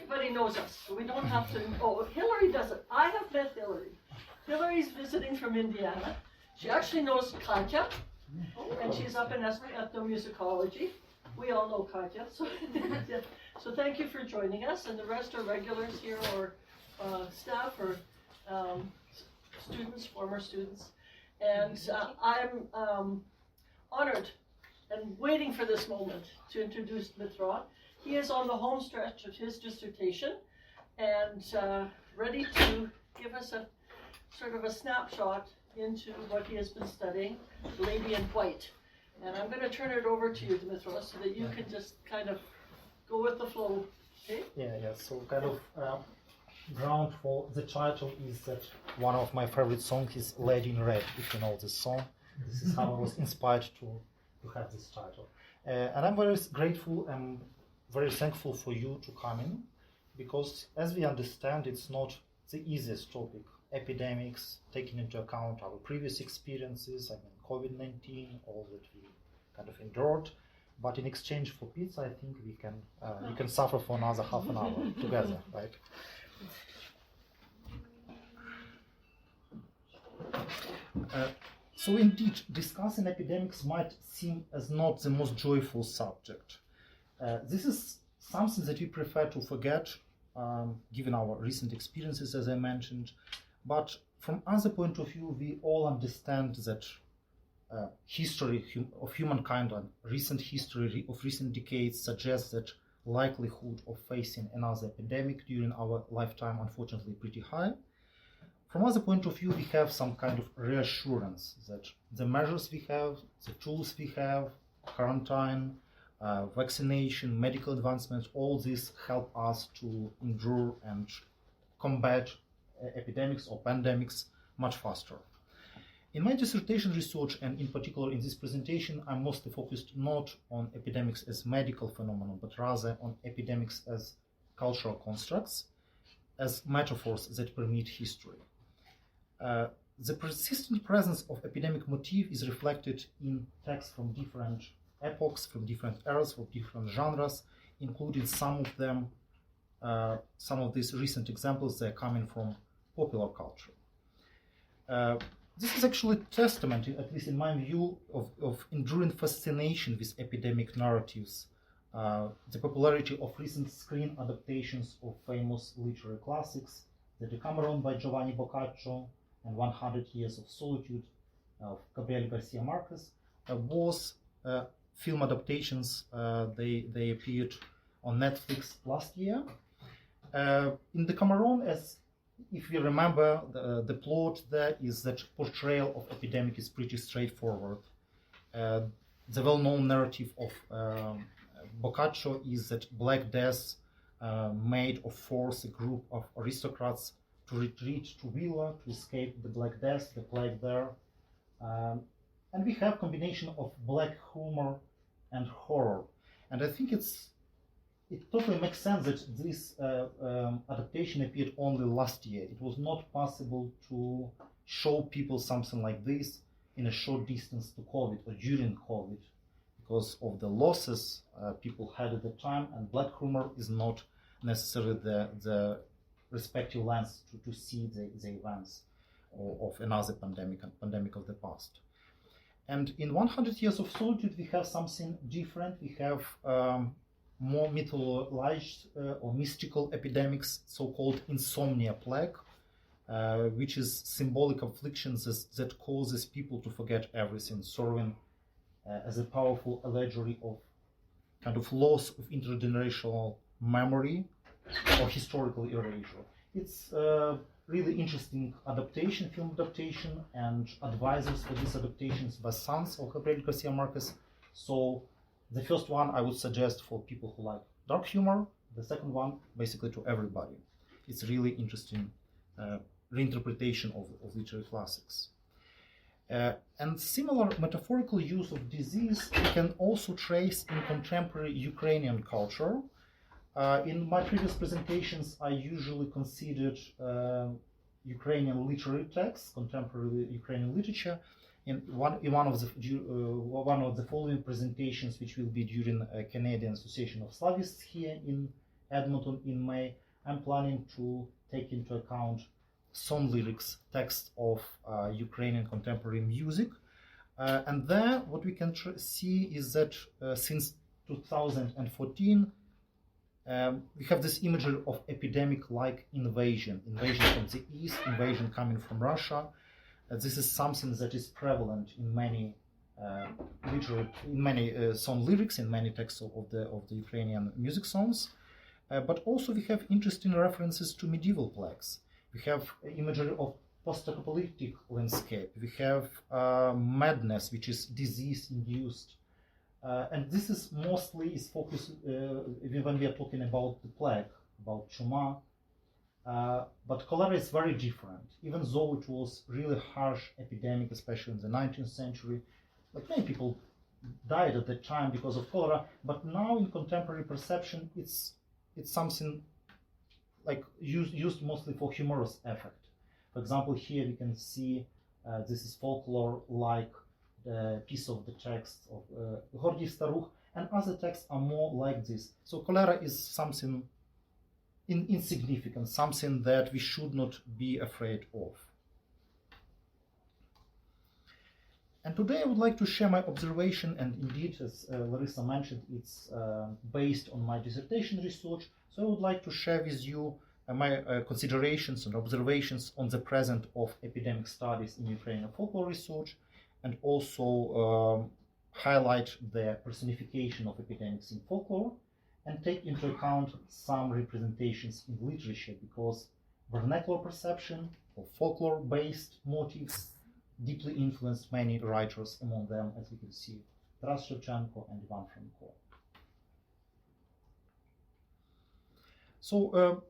everybody knows us, so we don't have to. Oh, Hillary doesn't. I have met Hillary. Hillary's visiting from Indiana. She actually knows Katya, and she's up in ethnomusicology. We all know Katya, so so thank you for joining us. And the rest are regulars here, or staff, or students, former students. And I'm honored and waiting for this moment to introduce Dmytro. He is on the home stretch of his dissertation and ready to give us a sort of a snapshot into what he has been studying, Lady in White. And I'm going to turn it over to you, Dmytro, so that you can just kind of go with the flow, okay? Yeah. So kind of ground for the title is that one of my favorite songs is Lady in Red, if you know this song. This is how I was inspired to have this title. And I'm very grateful and very thankful for you to come in, because as we understand, it's not the easiest topic. Epidemics, taking into account our previous experiences, COVID-19, all that we kind of endured. But in exchange for pizza, I think we can suffer for another half an hour together, right? So indeed, discussing epidemics might seem as not the most joyful subject. This is something that we prefer to forget, given our recent experiences, as I mentioned. But from other point of view, we all understand that history of humankind and recent history of recent decades suggests that likelihood of facing another epidemic during our lifetime, unfortunately, pretty high. From other point of view, we have some kind of reassurance that the measures we have, the tools we have, quarantine, vaccination, medical advancements, all this help us to endure and combat epidemics or pandemics much faster. In my dissertation research, and in particular in this presentation, I'm mostly focused not on epidemics as medical phenomenon, but rather on epidemics as cultural constructs, as metaphors that permeate history. The persistent presence of epidemic motif is reflected in texts from different epochs, from different eras, from different genres, including some of these recent examples, they're coming from popular culture. This is actually testament, at least in my view, of enduring fascination with epidemic narratives, the popularity of recent screen adaptations of famous literary classics, the Decameron by Giovanni Boccaccio and 100 Years of Solitude of Gabriel Garcia Marquez was film adaptations. They appeared on Netflix last year. In Decameron, as if you remember, the plot there is that portrayal of epidemic is pretty straightforward. The well-known narrative of Boccaccio is that Black Death made or forced a group of aristocrats to retreat to Villa to escape the Black Death, the plague there. And we have combination of black humor and horror. And I think it totally makes sense that this adaptation appeared only last year. It was not possible to show people something like this in a short distance to COVID or during COVID because of the losses people had at the time, and black humor is not necessarily the respective lens to see the events of another pandemic of the past. And in 100 Years of Solitude, we have something different. We have more mythologized or mystical epidemics, so-called insomnia plague, which is symbolic afflictions that causes people to forget everything, serving as a powerful allegory of kind of loss of intergenerational memory or historical erasure. It's really interesting adaptation, film adaptation, and advisors for these adaptations were sons of Gabriel Garcia Marquez. So the first one I would suggest for people who like dark humor, the second one basically to everybody. It's really interesting reinterpretation of literary classics. And similar metaphorical use of disease we can also trace in contemporary Ukrainian culture. In my previous presentations, I usually considered Ukrainian literary texts, contemporary Ukrainian literature. In one of the following presentations, which will be during a Canadian Association of Slavists here in Edmonton in May, I'm planning to take into account song lyrics, text of Ukrainian contemporary music. And there, what we can see is that since 2014, we have this imagery of epidemic-like invasion from the east, invasion coming from Russia. This is something that is prevalent in many song lyrics, in many texts of the Ukrainian music songs. But also we have interesting references to medieval plagues. We have imagery of post-apocalyptic landscape. We have madness, which is disease-induced. And this is mostly focused when we are talking about the plague, about chuma. But cholera is very different. Even though it was really harsh epidemic, especially in the 19th century, like many people died at that time because of cholera. But now in contemporary perception, it's something like used mostly for humorous effect. For example, here we can see this is folklore like piece of the text of Gordiy Staruch, and other texts are more like this. So cholera is something insignificant, something that we should not be afraid of. And today I would like to share my observation, and indeed, as Larissa mentioned, it's based on my dissertation research. So I would like to share with you my considerations and observations on the present of epidemic studies in Ukrainian folklore research, and also highlight the personification of epidemics in folklore, and take into account some representations in literature, because vernacular perception or folklore-based motifs deeply influenced many writers, among them, as we can see, Taras Shevchenko and Ivan Franko. So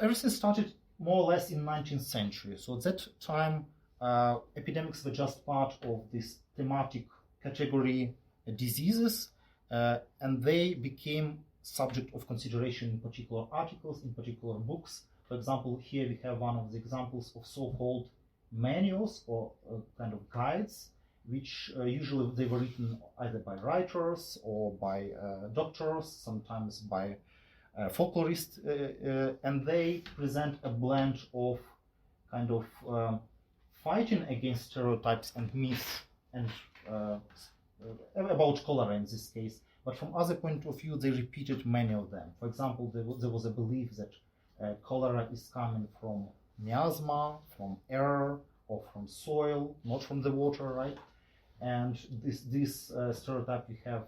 everything started more or less in 19th century. So at that time, epidemics were just part of this thematic category diseases, and they became subject of consideration in particular articles, in particular books. For example, here we have one of the examples of so-called manuals or kind of guides, which usually they were written either by writers or by doctors, sometimes by folklorists, and they present a blend of kind of fighting against stereotypes and myths and about cholera in this case. But from other point of view, they repeated many of them. For example, there was a belief that cholera is coming from miasma, from air, or from soil, not from the water, right? And this stereotype we have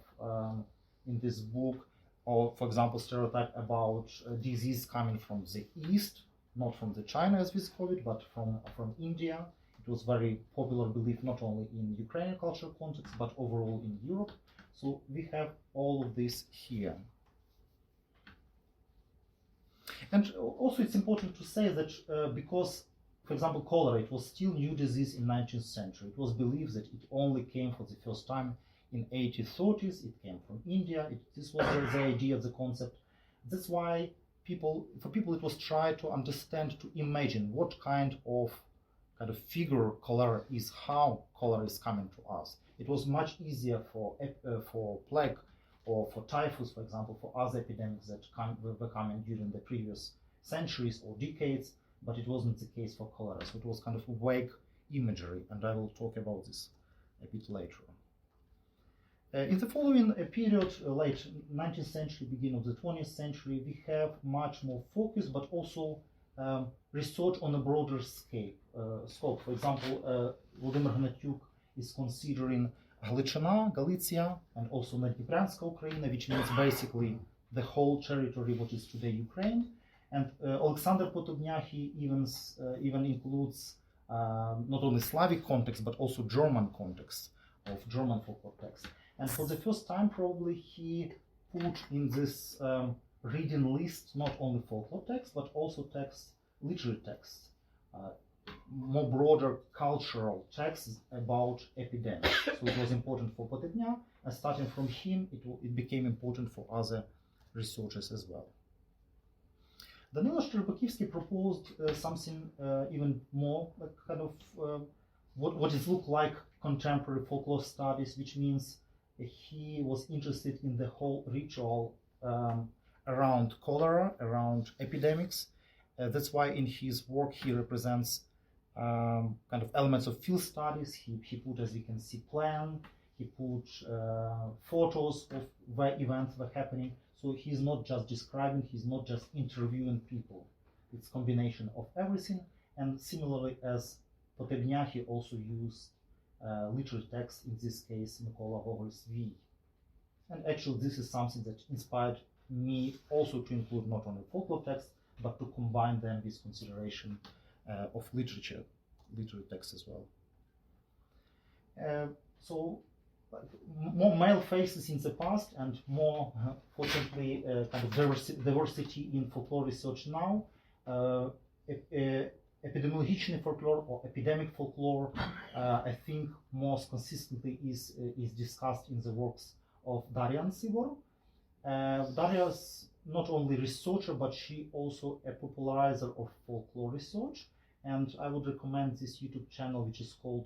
in this book, or for example, stereotype about disease coming from the east, not from the China as with COVID, but from India. It was very popular belief not only in Ukrainian cultural context, but overall in Europe. So we have all of this here. And also it's important to say that because, for example, cholera, it was still new disease in 19th century. It was believed that it only came for the first time in 1830s. It came from India. This was the idea, the concept. That's why for people it was tried to understand, to imagine what kind of figure cholera is, how cholera is coming to us. It was much easier for plague or for typhus, for example, for other epidemics that were coming during the previous centuries or decades, but it wasn't the case for cholera. So it was kind of vague imagery, and I will talk about this a bit later. In the following period, late 19th century, beginning of the 20th century, we have much more focus, but also research on a broader scope. For example, Vladimir Hnatyuk is considering Галичина, Galicia, and also Nadnepranska Ukraine, which means basically the whole territory what is today Ukraine. And Alexander Potobnyahy even includes not only Slavic context, but also German context of German folklore text. And for the first time, probably he put in this reading list not only folklore text, but also literary texts, more broader cultural texts about epidemics. So it was important for Potobnya, and starting from him, it became important for other researchers as well. Danilo Shcherbakivsky proposed something even more kind of what it looked like contemporary folklore studies, which means he was interested in the whole ritual around cholera, around epidemics. That's why in his work he represents kind of elements of field studies. He put, as you can see, plan. He put photos of where events were happening. So he's not just describing, he's not just interviewing people. It's a combination of everything. And similarly as Potebnya, he also used literary text, in this case, Mykola Gogol's V. And actually this is something that inspired me also to include not only folklore text, but to combine them with consideration of literary text as well. So more male faces in the past and more, fortunately, kind of diversity in folklore research now. Epidemiological folklore or epidemic folklore, I think most consistently is discussed in the works of Daria Nsibor. Daria is not only researcher, but she also a popularizer of folklore research. And I would recommend this YouTube channel, which is called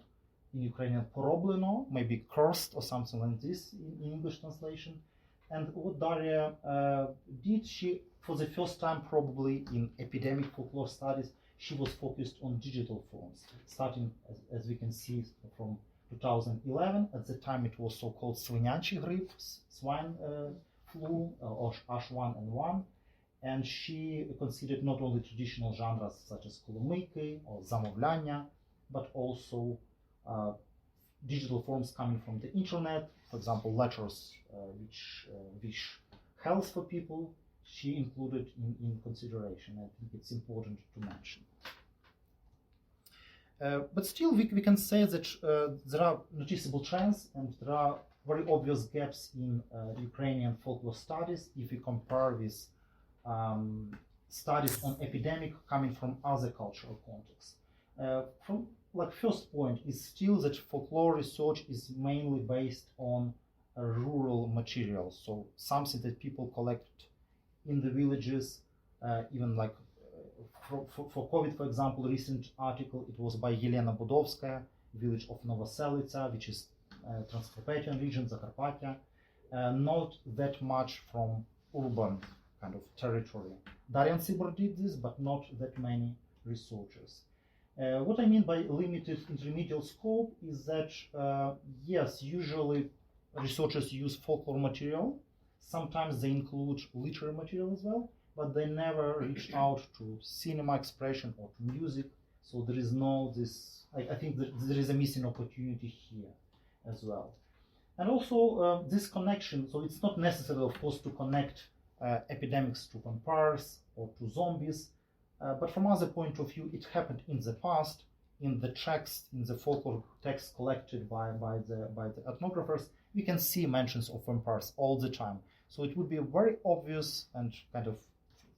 in Ukrainian Porobleno, maybe cursed or something like this in English translation. And what Daria did, she, for the first time probably in epidemic folklore studies, she was focused on digital forms, starting, as we can see, from 2011. At the time it was so-called Swinyanchi grip, swine flu, or H1N1. And she considered not only traditional genres such as kolomyki or zamовляння, but also digital forms coming from the internet, for example, letters which wish health for people, she included in consideration. I think it's important to mention. But still, we can say that there are noticeable trends and there are very obvious gaps in Ukrainian folklore studies if we compare with studies on epidemic coming from other cultural contexts. From first point is still that folklore research is mainly based on rural materials, so something that people collect in the villages, even like for COVID, for example, a recent article, it was by Jelena Budovskaya, village of Novoselica, which is Transcarpathian region, Zakarpattia, not that much from urban kind of territory. Daria Nsibor did this, but not that many researchers. What I mean by limited intermediate scope is that, yes, usually researchers use folklore material. Sometimes they include literary material as well, but they never reach out to cinema expression or to music. So there is no this, I think that there is a missing opportunity here as well. And also this connection, so it's not necessary, of course, to connect epidemics to vampires or to zombies, but from other point of view, it happened in the past, in the text, in the folklore text collected by the ethnographers, we can see mentions of vampires all the time. So it would be very obvious and kind of,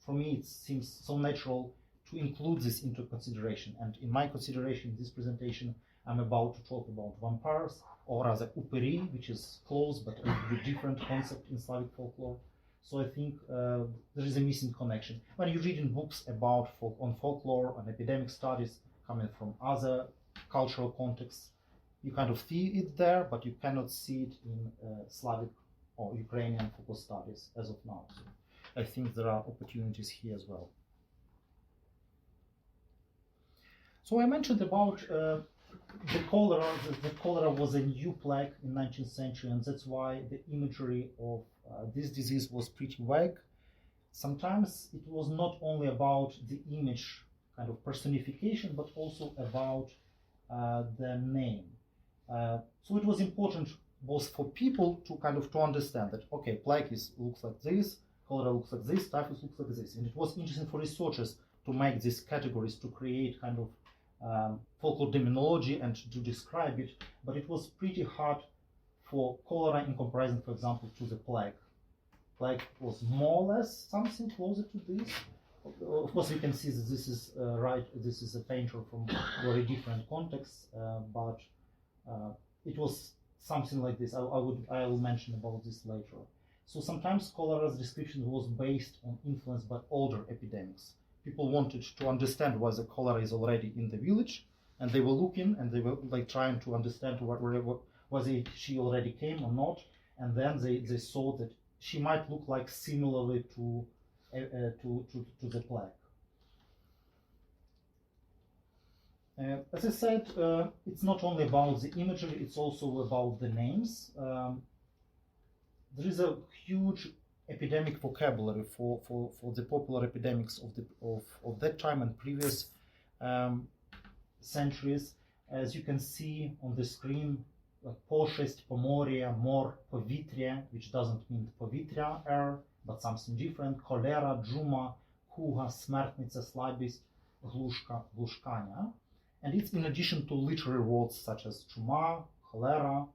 for me, it seems so natural to include this into consideration. And in my consideration, this presentation, I'm about to talk about vampires, or rather uperi, which is close but a very different concept in Slavic folklore. So I think there is a missing connection. When you read in books about on folklore and epidemic studies coming from other cultural contexts, you kind of see it there, but you cannot see it in Slavic or Ukrainian folklore studies as of now. So I think there are opportunities here as well. So I mentioned about the cholera. The cholera was a new plague in 19th century, and that's why the imagery of this disease was pretty vague. Sometimes it was not only about the image kind of personification, but also about the name. So it was important both for people to kind of to understand that, okay, plague looks like this, cholera looks like this, typhus looks like this. And it was interesting for researchers to make these categories, to create kind of folklore terminology and to describe it, but it was pretty hard for cholera in comparison, for example, to the plague. Plague was more or less something closer to this. Of course, you can see that this is this is a painter from very different contexts, but it was something like this. I will mention about this later. So sometimes cholera's description was based on influence by older epidemics. People wanted to understand whether cholera is already in the village, and they were looking and they were like trying to understand whether she already came or not, and then they saw that she might look like similarly to the plague. As I said, it's not only about the imagery, it's also about the names. There is a huge epidemic vocabulary for the popular epidemics of that time and previous centuries. As you can see on the screen, Posheсть, Pomorya, Mor, Povitrya, which doesn't mean Povitrya, air, but something different, cholera, Juma, Kuga, Smertnica, Slabist, Glushka, Glushkanya. And it's in addition to literary words such as Chuma, cholera.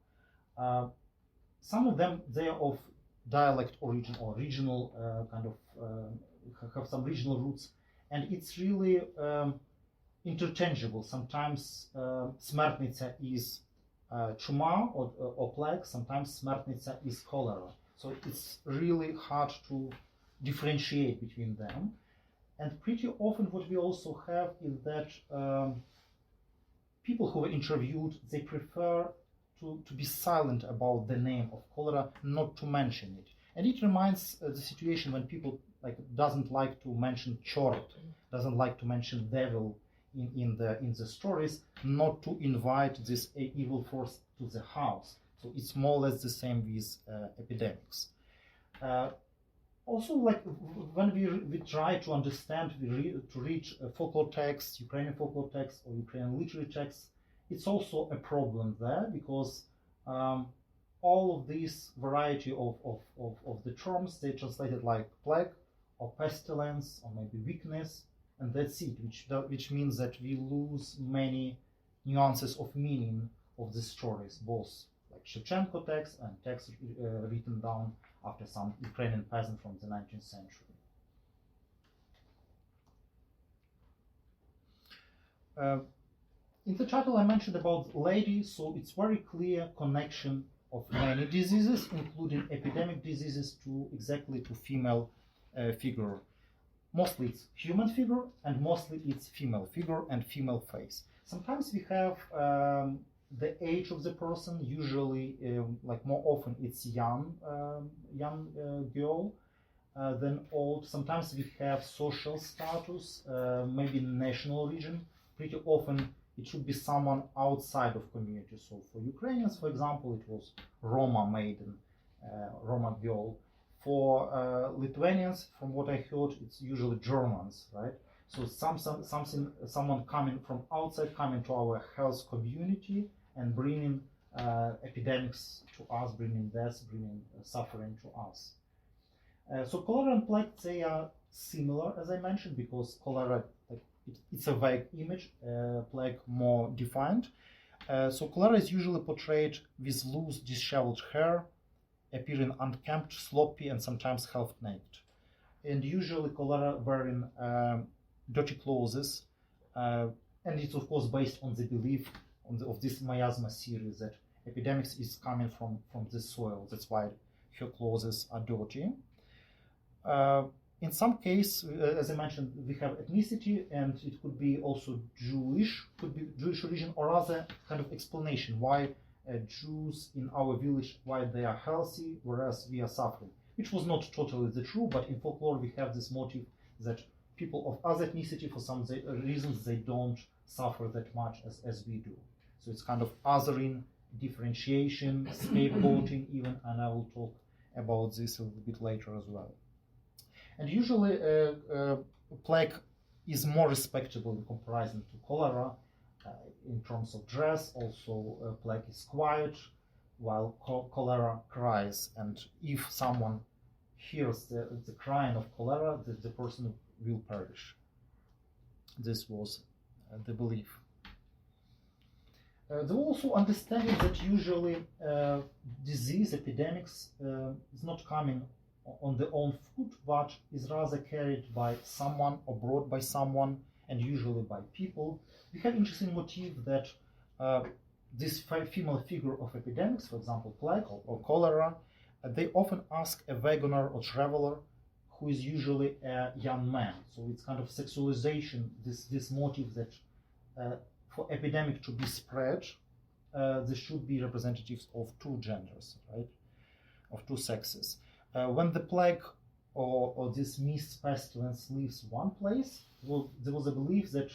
Some of them, they are of dialect origin or regional have some regional roots, and it's really interchangeable. Sometimes Smertnica is Chuma or plague, sometimes Smertnica is cholera. So it's really hard to differentiate between them. And pretty often what we also have is that people who were interviewed, they prefer to be silent about the name of cholera, not to mention it. And it reminds the situation when people doesn't like to mention chort, doesn't like to mention devil in the stories, not to invite this evil force to the house. So it's more or less the same with epidemics. Also, when we try to understand, to read folklore texts, Ukrainian folklore texts or Ukrainian literary texts, it's also a problem there, because all of these variety of the terms, they translated like plague or pestilence or maybe weakness, and that's it, which means that we lose many nuances of meaning of the stories, both like Shevchenko texts and texts written down after some Ukrainian peasant from the 19th century. In the title I mentioned about lady, so it's very clear connection of many diseases, including epidemic diseases, to female figure. Mostly it's human figure, and mostly it's female figure and female face. Sometimes we have the age of the person, usually more often it's young girl than old. Sometimes we have social status, maybe national origin. Pretty often it should be someone outside of community. So for Ukrainians, for example, it was Roma maiden, Roma girl. For Lithuanians, from what I heard, it's usually Germans, right? So someone coming from outside, coming to our health community and bringing epidemics to us, bringing death, bringing suffering to us. So cholera and plague, they are similar, as I mentioned, because cholera, it's a vague image, plague more defined. So cholera is usually portrayed with loose, disheveled hair, appearing unkempt, sloppy, and sometimes half naked. And usually cholera wearing dirty clothes, and it's of course based on the belief of this miasma series that epidemics is coming from the soil. That's why her clothes are dirty. In some case, as I mentioned, we have ethnicity, and it could be also Jewish, could be Jewish origin, or other kind of explanation why Jews in our village, why they are healthy, whereas we are suffering. Which was not totally the true, but in folklore we have this motive that people of other ethnicity, for some reasons, they don't suffer that much as we do. So it's kind of othering, differentiation, scapegoating even, and I will talk about this a little bit later as well. And usually plague is more respectable in comparison to cholera in terms of dress. Also plague is quiet, while cholera cries, and if someone hears the crying of cholera, the person will perish. This was the belief. There was also understanding that usually disease, epidemics, is not coming on their own foot, but is rather carried by someone or brought by someone, and usually by people. We have interesting motif that this female figure of epidemics, for example, plague or cholera, they often ask a wagoner or traveler who is usually a young man. So it's kind of sexualization, this motive that for epidemic to be spread, there should be representatives of two genders, right? Of two sexes. When the plague or this mist pestilence leaves one place, well, there was a belief that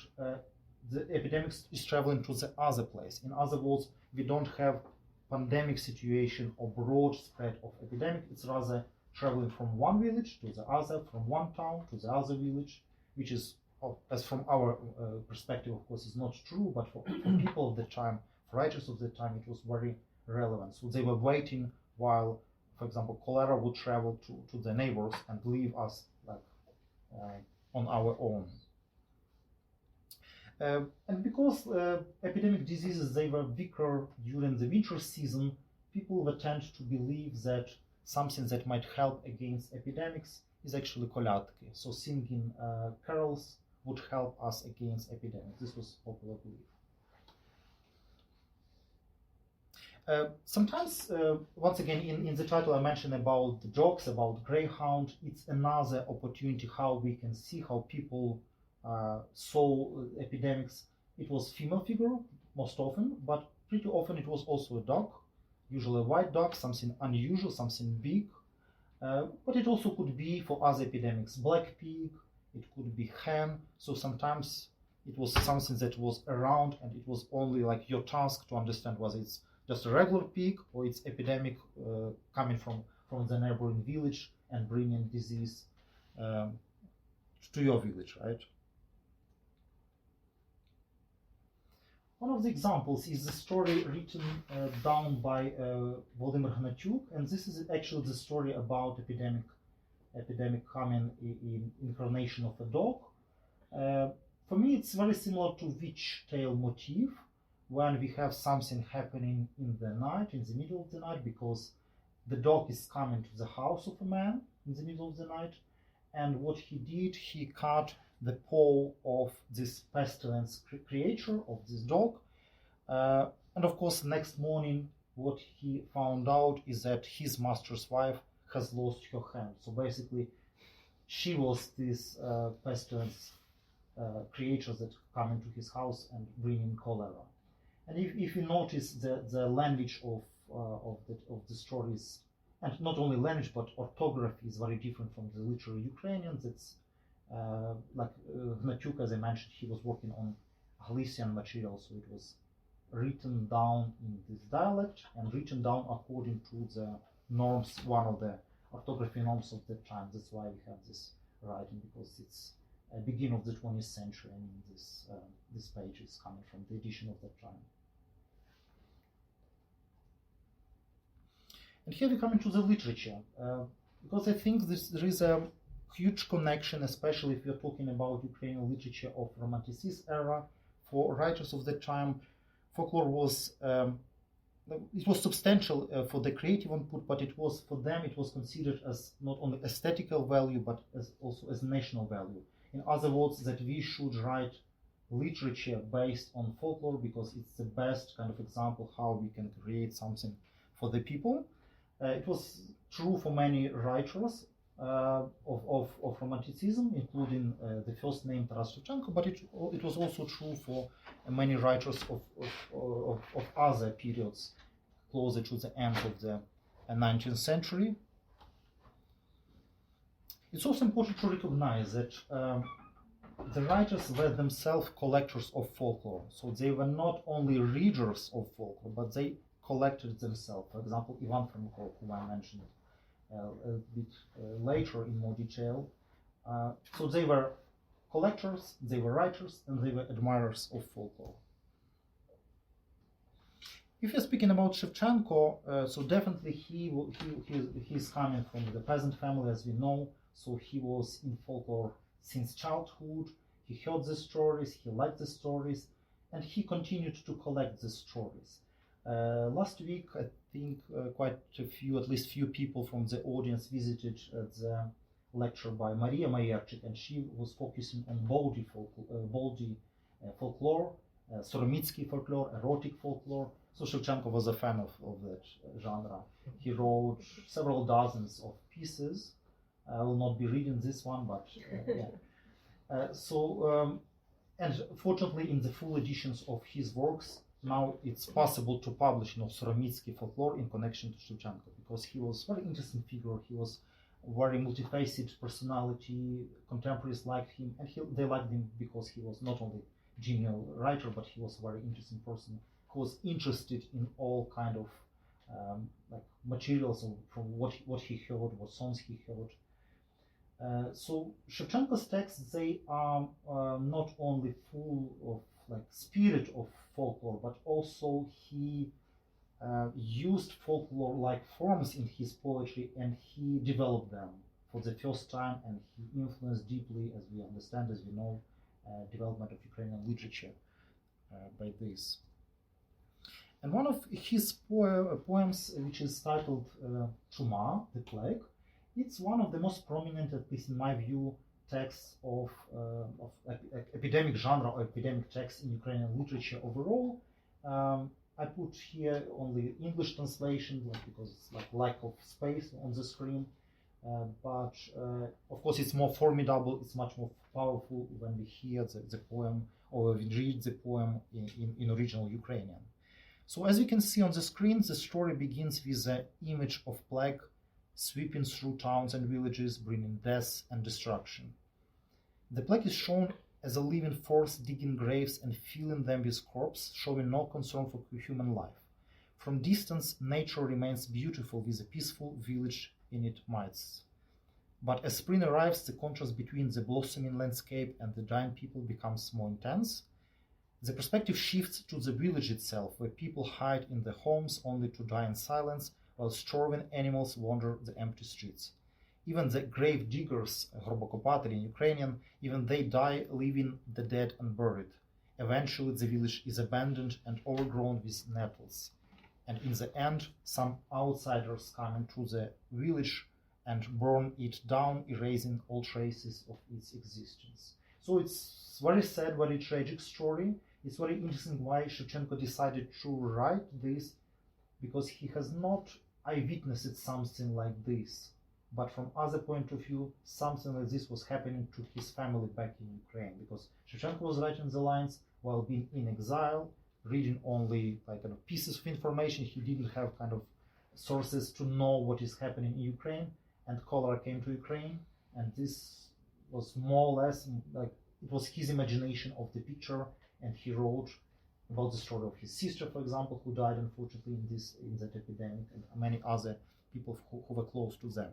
the epidemic is traveling to the other place. In other words, we don't have pandemic situation or broad spread of epidemic. It's rather traveling from one village to the other, from one town to the other village, which is, as from our perspective, of course, is not true, but for people of the time, for writers of the time, it was very relevant. So they were waiting while, for example, cholera would travel to the neighbors and leave us like on our own. And because epidemic diseases, they were weaker during the winter season, people would tend to believe that something that might help against epidemics is actually kolyatki. So singing carols would help us against epidemics. This was popular belief. Sometimes, once again, in the title I mentioned about the dogs, about greyhound. It's another opportunity how we can see how people saw epidemics. It was female figure most often, but pretty often it was also a dog, usually a white dog, something unusual, something big. But it also could be for other epidemics, black pig, it could be hen. So sometimes it was something that was around and it was only like your task to understand whether it's just a regular pig or it's epidemic coming from the neighboring village and bringing disease to your village, right? One of the examples is the story written down by Volodymyr Hnatiuk, and this is actually the story about epidemic coming in incarnation of a dog. For me, it's very similar to witch tale motif, when we have something happening in the night, in the middle of the night, because the dog is coming to the house of a man in the middle of the night, and what he did, he cut the paw of this pestilence creature, of this dog, and of course next morning what he found out is that his master's wife has lost her hand. So basically she was this pestilence creature that come into his house and bring in cholera. And if you notice the language of the stories, and not only language but orthography is very different from the literary Ukrainians. It's like Hnatiuk, as I mentioned, he was working on Galician material, so it was written down in this dialect and written down according to the norms, one of the orthography norms of the time. That's why we have this writing, because it's a beginning of the 20th century. I mean, this page is coming from the edition of that time. And here we come into the literature, because I think there is a huge connection, especially if you're talking about Ukrainian literature of Romanticist era. For writers of the time, folklore was it was substantial for the creative input, but it was, for them, it was considered as not only aesthetical value, but also as national value. In other words, that we should write literature based on folklore because it's the best kind of example how we can create something for the people. It was true for many writers of Romanticism, including the first name Taras Shevchenko, but it was also true for many writers of other periods closer to the end of the 19th century. It's also important to recognize that the writers were themselves collectors of folklore, so they were not only readers of folklore, but they collected themselves. For example, Ivan Frankov, who I mentioned a bit later in more detail. So they were collectors, they were writers, and they were admirers of folklore. If you're speaking about Shevchenko, so definitely he's coming from the peasant family, as we know. So he was in folklore since childhood. He heard the stories, he liked the stories, and he continued to collect the stories. Last week, I think quite a few, at least few people from the audience visited the lecture by Mariya Mayerchyk, and she was focusing on Baldy folklore, Soromitsky folklore, erotic folklore. So Shevchenko was a fan of that genre. He wrote several dozens of pieces. I will not be reading this one, but yeah. And fortunately, in the full editions of his works, now it's possible to publish Soromitsky folklore in connection to Shevchenko, because he was a very interesting figure. He was very multifaceted personality. Contemporaries liked him, and they liked him because he was not only a genial writer, but he was a very interesting person who was interested in all kind of like materials from what he heard, what songs he heard. So Shevchenko's texts, they are not only full of like spirit of folklore, but also he used folklore-like forms in his poetry, and he developed them for the first time, and he influenced deeply, as we understand, as we know, development of Ukrainian literature by this. And one of his poems, which is titled Chuma, the plague, it's one of the most prominent, at least in my view, texts of epidemic genre or epidemic texts in Ukrainian literature overall. I put here only English translation because it's like lack of space on the screen. But of course it's more formidable, it's much more powerful when we hear the poem or we read the poem in original Ukrainian. So as you can see on the screen, the story begins with the image of plague sweeping through towns and villages, bringing death and destruction. The plague is shown as a living force digging graves and filling them with corpses, showing no concern for human life. From distance, nature remains beautiful with a peaceful village in its midst. But as spring arrives, the contrast between the blossoming landscape and the dying people becomes more intense. The perspective shifts to the village itself, where people hide in their homes only to die in silence, while starving animals wander the empty streets. Even the grave diggers, grobokopateli in Ukrainian, even they die leaving the dead unburied. Eventually the village is abandoned and overgrown with nettles. And in the end, some outsiders come into the village and burn it down, erasing all traces of its existence. So it's very sad, very tragic story. It's very interesting why Shevchenko decided to write this, because he has not eyewitnessed something like this. But from other point of view, something like this was happening to his family back in Ukraine, because Shevchenko was writing the lines while being in exile, reading only like kind of pieces of information. He didn't have kind of sources to know what is happening in Ukraine, and cholera came to Ukraine, and this was more or less like it was his imagination of the picture, and he wrote about the story of his sister, for example, who died unfortunately in that epidemic, and many other people who were close to them.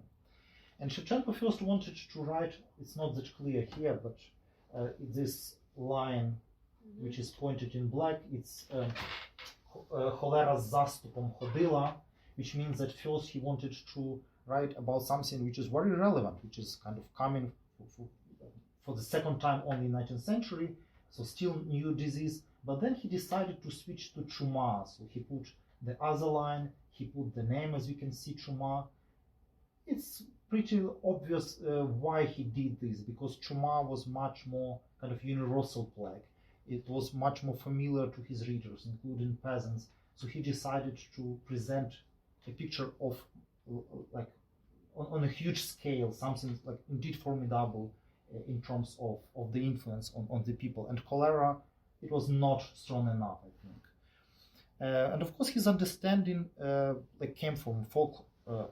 And Shevchenko first wanted to write, it's not that clear here, but this line, which is pointed in black, it's cholera z zastupom chodila, which means that first he wanted to write about something which is very relevant, which is kind of coming for the second time only in the 19th century, so still new disease. But then he decided to switch to Chuma, so he put the other line, he put the name, as you can see, Chuma. It's pretty obvious why he did this, because Chuma was much more kind of universal plague. It was much more familiar to his readers, including peasants. So he decided to present a picture of, like, on a huge scale, something like indeed formidable in terms of the influence on the people. And cholera, it was not strong enough, I think. And of course, his understanding came from folk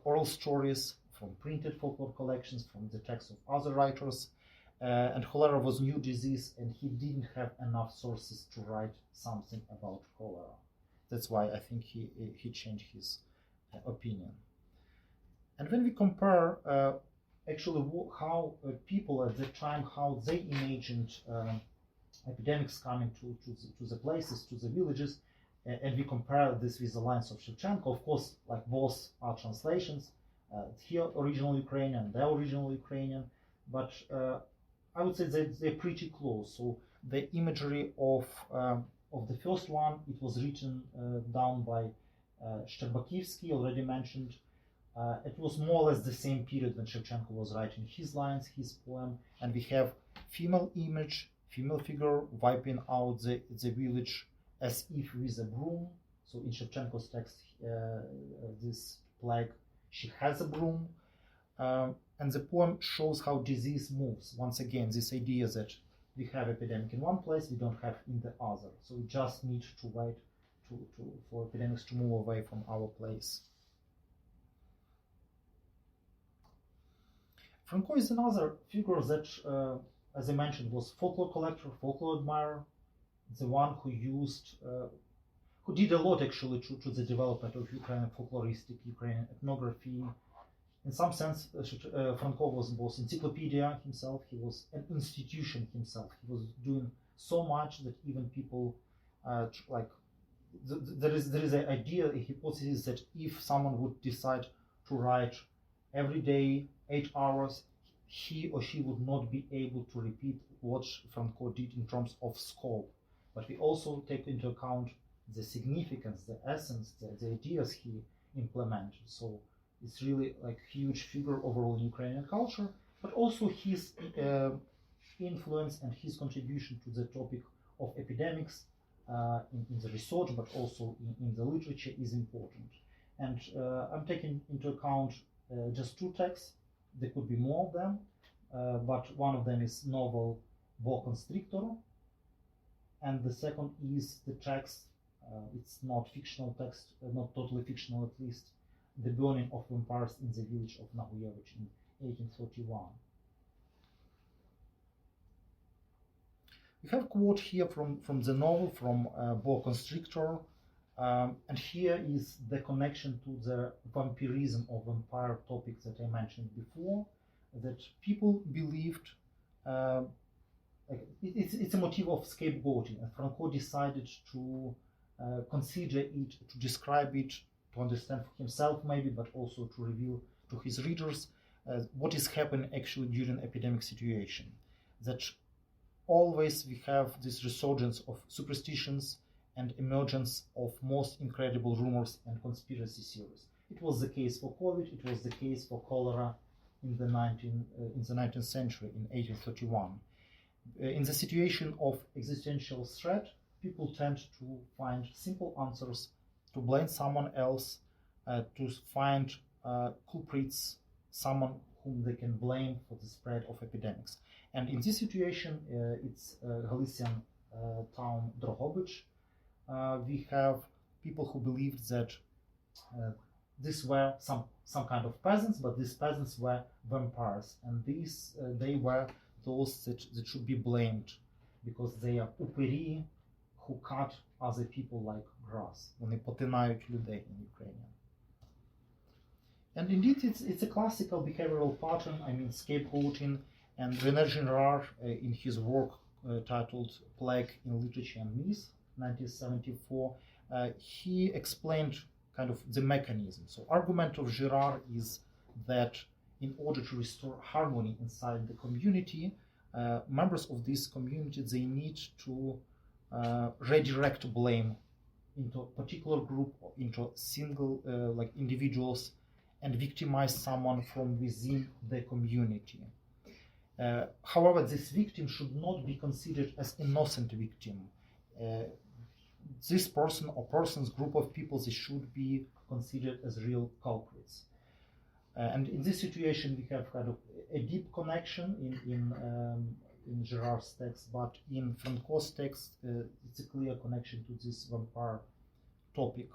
oral stories, from printed folklore collections, from the texts of other writers. And cholera was new disease, and he didn't have enough sources to write something about cholera. That's why I think he changed his opinion. And when we compare actually how people at the time, how they imagined epidemics coming to the places, to the villages, and we compare this with the lines of Shevchenko, of course, like both are translations, here original Ukrainian, there original Ukrainian, but I would say that they're pretty close. So the imagery of the first one, it was written down by Shcherbakivsky, already mentioned. It was more or less the same period when Shevchenko was writing his lines, his poem, and we have female image, female figure wiping out the village as if with a broom. So in Shevchenko's text, this plague, she has a broom. And the poem shows how disease moves. Once again, this idea that we have epidemic in one place, we don't have in the other. So we just need to wait for epidemics to move away from our place. Franco is another figure that, as I mentioned, was folklore collector, folklore admirer, the one who who did a lot actually to the development of Ukrainian folkloristic, Ukrainian ethnography. In some sense, Franco was both encyclopedia himself, he was an institution himself. He was doing so much that even people there is an idea, a hypothesis that if someone would decide to write every day 8 hours, he or she would not be able to repeat what Franco did in terms of scope. But we also take into account the significance, the essence, the ideas he implemented. So it's really like huge figure overall in Ukrainian culture, but also his influence and his contribution to the topic of epidemics in the research, but also in the literature is important. And I'm taking into account just 2 texts. There could be more of them, but one of them is novel Bo Constrictor, and the second is the text, it's not fictional text, not totally fictional at least, The Burning of Vampires in the Village of Nahuyevich in 1831. We have a quote here from the novel, from Bo Constrictor, and here is the connection to the vampirism or vampire topic that I mentioned before, that people believed it's a motive of scapegoating, and Franco decided to consider it, to describe it, to understand for himself maybe, but also to reveal to his readers what is happening actually during epidemic situation. That always we have this resurgence of superstitions and emergence of most incredible rumors and conspiracy theories. It was the case for COVID, it was the case for cholera in the 19th century, in 1831. In the situation of existential threat, people tend to find simple answers, to blame someone else, to find culprits, someone whom they can blame for the spread of epidemics. And in this situation, it's Galician town Drohobych. We have people who believed that these were some kind of peasants, but these peasants were vampires, and they were those that should be blamed because they are упыри who cut other people like grass. Вони потинають людей in Ukrainian. And indeed, it's a classical behavioral pattern, I mean scapegoating, and René Girard, in his work titled Plague in Literature and Myth, 1974, he explained kind of the mechanism. So argument of Girard is that in order to restore harmony inside the community, members of this community, they need to redirect blame into a particular group, into single like individuals, and victimize someone from within the community. However, this victim should not be considered as innocent victim. This person or person's group of people, they should be considered as real culprits. And in this situation, we have kind of a deep connection in Girard's text, but in Franco's text, it's a clear connection to this vampire topic.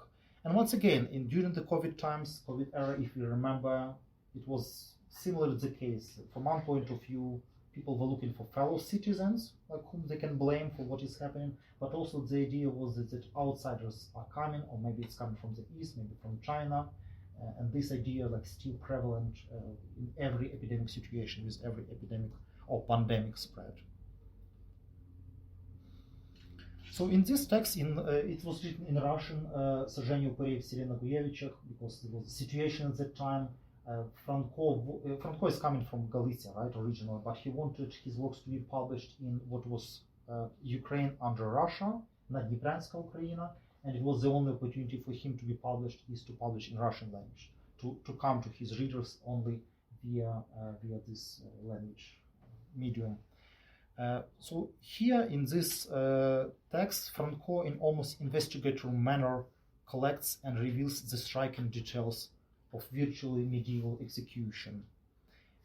And once again, during the COVID times, COVID era, if you remember, it was similar the case. From one point of view, people were looking for fellow citizens, like whom they can blame for what is happening, but also the idea was that outsiders are coming, or maybe it's coming from the East, maybe from China, and this idea like still prevalent in every epidemic situation, with every epidemic or pandemic spread. So in this text, it was written in Russian, Сожжение упырей в селе Нагуевичах, because there was a situation at that time. Franco is coming from Galicia, right, originally, but he wanted his works to be published in what was Ukraine under Russia, Nadnepranska Ukraina, and it was the only opportunity for him to be published is to publish in Russian language, to come to his readers only via this language medium. So here in this text, Franco, in almost investigatory manner, collects and reveals the striking details of virtually medieval execution.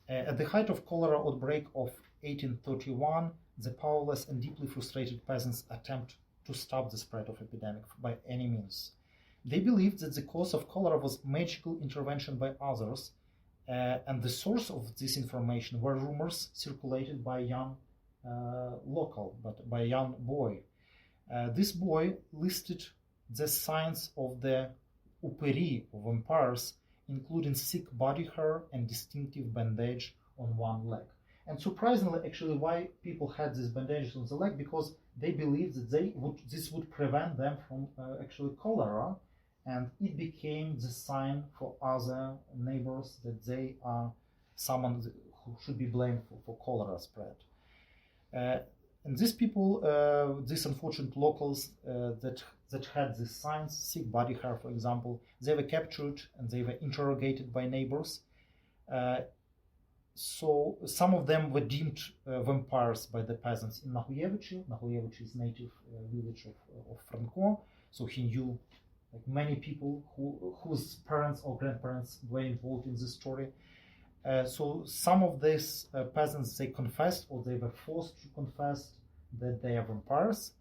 At the height of cholera outbreak of 1831, the powerless and deeply frustrated peasants attempt to stop the spread of epidemic by any means. They believed that the cause of cholera was magical intervention by others, And the source of this information were rumors circulated by a young local, but by a young boy. This boy listed the signs of the uperi, of vampires, including thick body hair and distinctive bandage on one leg. And surprisingly, actually, why people had these bandages on the leg, because they believed that this would prevent them from actually cholera, and it became the sign for other neighbors that they are someone who should be blamed for cholera spread. And these people, these unfortunate locals that had these signs, thick body hair, for example, they were captured and they were interrogated by neighbors. So some of them were deemed vampires by the peasants in Naukova. Naukova is native village of Franco, so he knew like many people whose parents or grandparents were involved in this story. So some of these peasants, they confessed, or they were forced to confess, that they are vampires,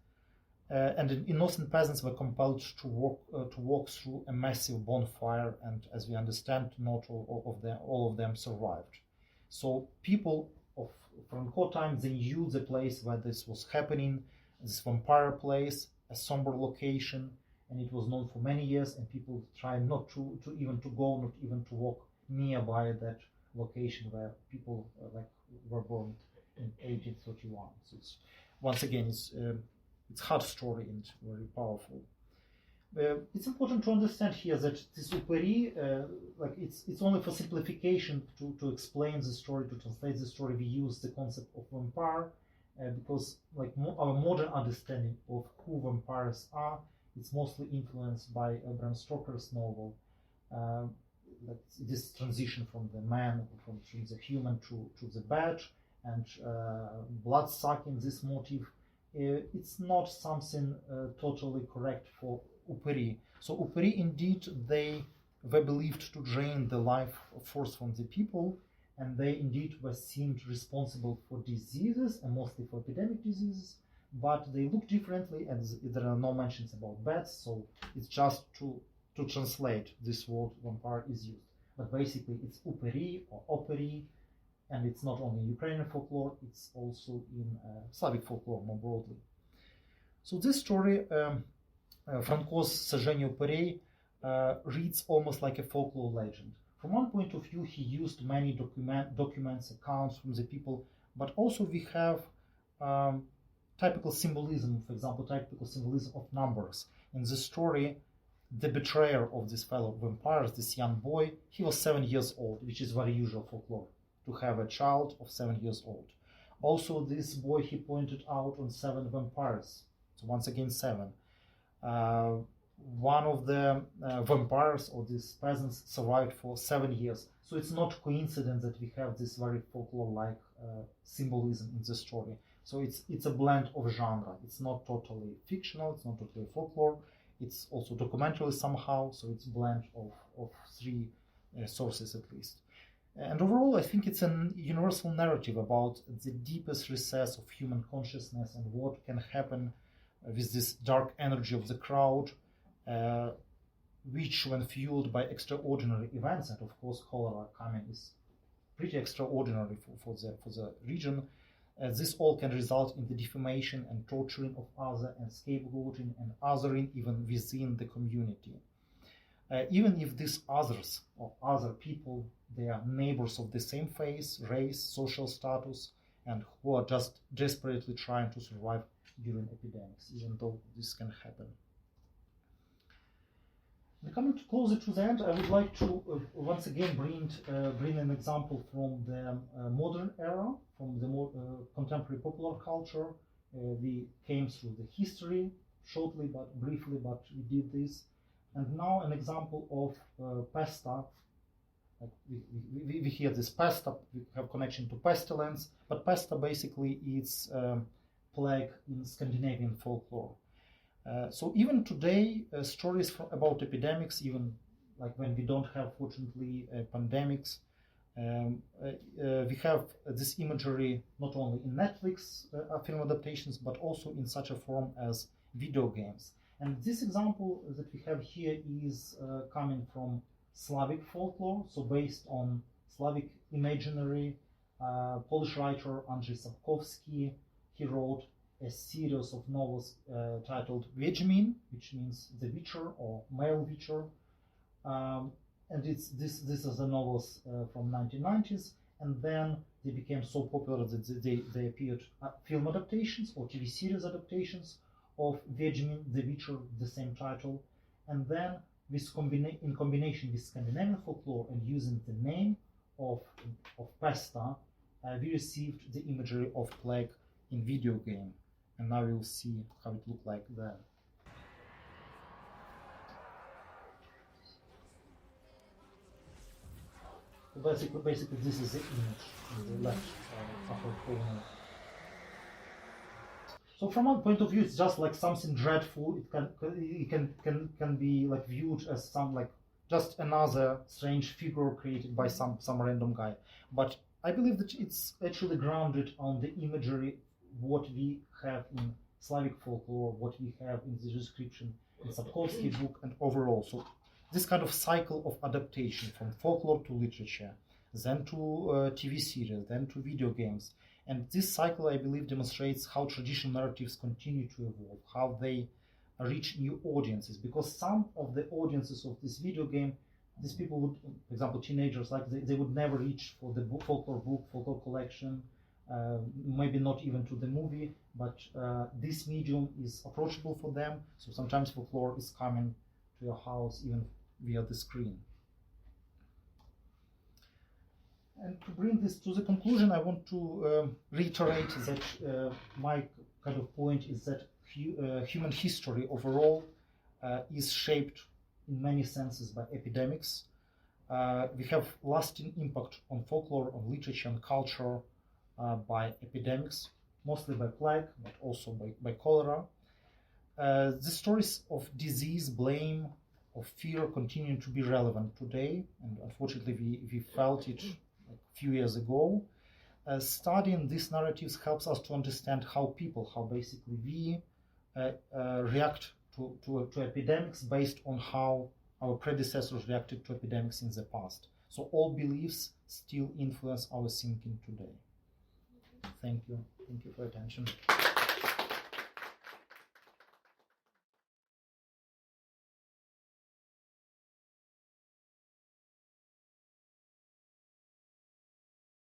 and innocent peasants were compelled to walk through a massive bonfire, and as we understand, not all of them survived. So people of Franco time, they knew the place where this was happening, this vampire place, a somber location, and it was known for many years, and people tried not to even to go, not even to walk nearby that location where people were born in 1831. So it's, once again, it's hard story and very powerful. It's important to understand here that this uperi, it's only for simplification to explain the story, to translate the story. We use the concept of vampire because our modern understanding of who vampires are, it's mostly influenced by Bram Stoker's novel. This transition from the man, from the human to the bat, and blood sucking, this motive, it's not something totally correct for uperi. So uperi, indeed, they were believed to drain the life force from the people, and they indeed were seen responsible for diseases, and mostly for epidemic diseases, but they look differently, and there are no mentions about bats, so it's just to translate this word vampire is used. But basically it's uperi or operi, and it's not only Ukrainian folklore, it's also in Slavic folklore more broadly. So this story, Franco's Сожжение упырей, reads almost like a folklore legend. From one point of view, he used many documents, accounts from the people, but also we have typical symbolism, for example, typical symbolism of numbers. In the story, the betrayer of this fellow vampires, this young boy, he was 7 years old, which is very usual folklore, to have a child of 7 years old. Also, this boy, he pointed out on 7 vampires, so once again 7. One of the vampires or these peasants survived for 7 years. So it's not coincidence that we have this very folklore-like symbolism in the story. So it's a blend of genre. It's not totally fictional, it's not totally folklore, it's also documentary somehow, so it's a blend of 3 sources at least. And overall, I think it's a universal narrative about the deepest recess of human consciousness and what can happen with this dark energy of the crowd, which, when fueled by extraordinary events, and of course cholera coming is pretty extraordinary for the region, this all can result in the defamation and torturing of other, and scapegoating and othering even within the community. Even if these others or other people, they are neighbors of the same faith, race, social status, and who are just desperately trying to survive during epidemics, even though this can happen. Coming closer to the end, I would like to once again bring an example from the modern era, from the more contemporary popular culture. We came through the history shortly, but briefly, but we did this. And now an example of pesta. We hear this pesta, we have connection to pestilence, but pesta basically is plague in Scandinavian folklore. So even today, stories about epidemics, even like when we don't have, fortunately, pandemics, we have this imagery not only in Netflix film adaptations, but also in such a form as video games. And this example that we have here is coming from Slavic folklore, so based on Slavic imaginary. Polish writer Andrzej Sapkowski, he wrote a series of novels titled Wiedźmin, which means the Witcher or male Witcher. And this is the novels from 1990s, and then they became so popular that they appeared film adaptations or TV series adaptations of Wiedźmin, The Witcher, the same title. And then in combination with Scandinavian folklore and using the name of pesta, we received the imagery of plague in video game. And now you'll see how it looked like then. Basically, this is the image in the left upper corner. So from my point of view, it's just like something dreadful. It can be like viewed as some like just another strange figure created by some random guy. But I believe that it's actually grounded on the imagery, what we have in Slavic folklore, what we have in the description in Sapkowski's book, and overall. So this kind of cycle of adaptation from folklore to literature, then to TV series, then to video games. And this cycle, I believe, demonstrates how traditional narratives continue to evolve, how they reach new audiences. Because some of the audiences of this video game, these people would, for example, teenagers, like they would never reach for the book, folklore collection, maybe not even to the movie, but this medium is approachable for them. So sometimes folklore is coming to your house even via the screen. And to bring this to the conclusion, I want to reiterate that my kind of point is that human history overall is shaped in many senses by epidemics. We have lasting impact on folklore, on literature and culture by epidemics, mostly by plague, but also by cholera. The stories of disease, blame, of fear continue to be relevant today, and unfortunately we felt it like a few years ago. Studying these narratives helps us to understand how basically we react to epidemics based on how our predecessors reacted to epidemics in the past. So all beliefs still influence our thinking today. Thank you for your attention.